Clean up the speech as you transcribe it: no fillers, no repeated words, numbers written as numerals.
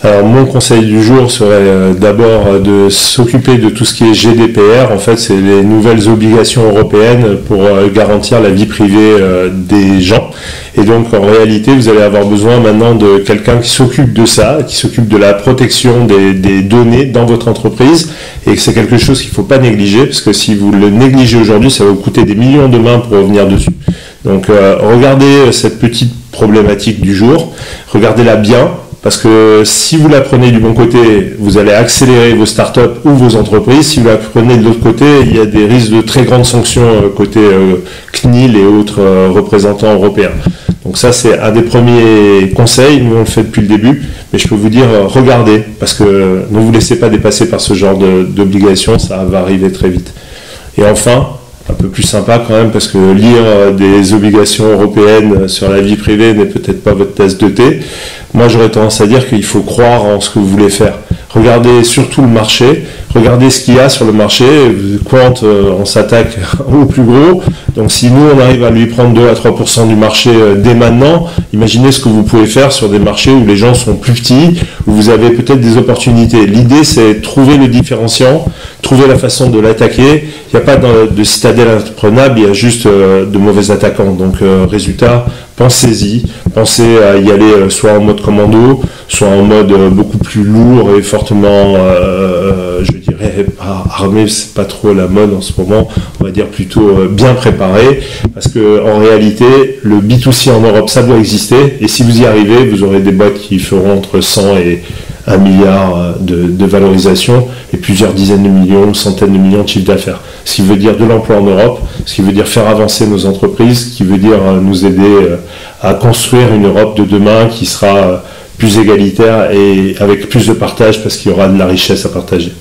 Alors mon conseil du jour serait d'abord de s'occuper de tout ce qui est GDPR. En fait, c'est les nouvelles obligations européennes pour garantir la vie privée des gens. Et donc en réalité, vous allez avoir besoin maintenant de quelqu'un qui s'occupe de ça, qui s'occupe de la protection des données dans votre entreprise. Et que c'est quelque chose qu'il ne faut pas négliger, parce que si vous le négligez aujourd'hui, ça va vous coûter des millions de mains pour revenir dessus. Donc regardez cette petite problématique du jour, regardez-la bien. Parce que si vous la prenez du bon côté, vous allez accélérer vos startups ou vos entreprises. Si vous la prenez de l'autre côté, il y a des risques de très grandes sanctions côté CNIL et autres représentants européens. Donc ça, c'est un des premiers conseils. Nous, on le fait depuis le début. Mais je peux vous dire, regardez, parce que ne vous laissez pas dépasser par ce genre d'obligations. Ça va arriver très vite. Et enfin, un peu plus sympa quand même, parce que lire des obligations européennes sur la vie privée n'est peut-être pas votre tasse de thé. Moi, j'aurais tendance à dire qu'il faut croire en ce que vous voulez faire. Regardez surtout le marché, regardez ce qu'il y a sur le marché. Quant, on s'attaque au plus gros. Donc si nous, on arrive à lui prendre 2 à 3% du marché dès maintenant, imaginez ce que vous pouvez faire sur des marchés où les gens sont plus petits, où vous avez peut-être des opportunités. L'idée, c'est trouver le différenciant, trouver la façon de l'attaquer. Il n'y a pas de citadelle imprenable, il y a juste de mauvais attaquants. Donc résultat, pensez-y, pensez à y aller soit en mode commando, soit en mode beaucoup plus lourd et fortement, je dirais, pas armé, c'est pas trop la mode en ce moment, on va dire plutôt bien préparé, parce que en réalité, le B2C en Europe, ça doit exister, et si vous y arrivez, vous aurez des boîtes qui feront entre 100 et 1 milliard de valorisation et plusieurs dizaines de millions, centaines de millions de chiffres d'affaires. Ce qui veut dire de l'emploi en Europe, ce qui veut dire faire avancer nos entreprises, ce qui veut dire nous aider à construire une Europe de demain qui sera plus égalitaire et avec plus de partage parce qu'il y aura de la richesse à partager.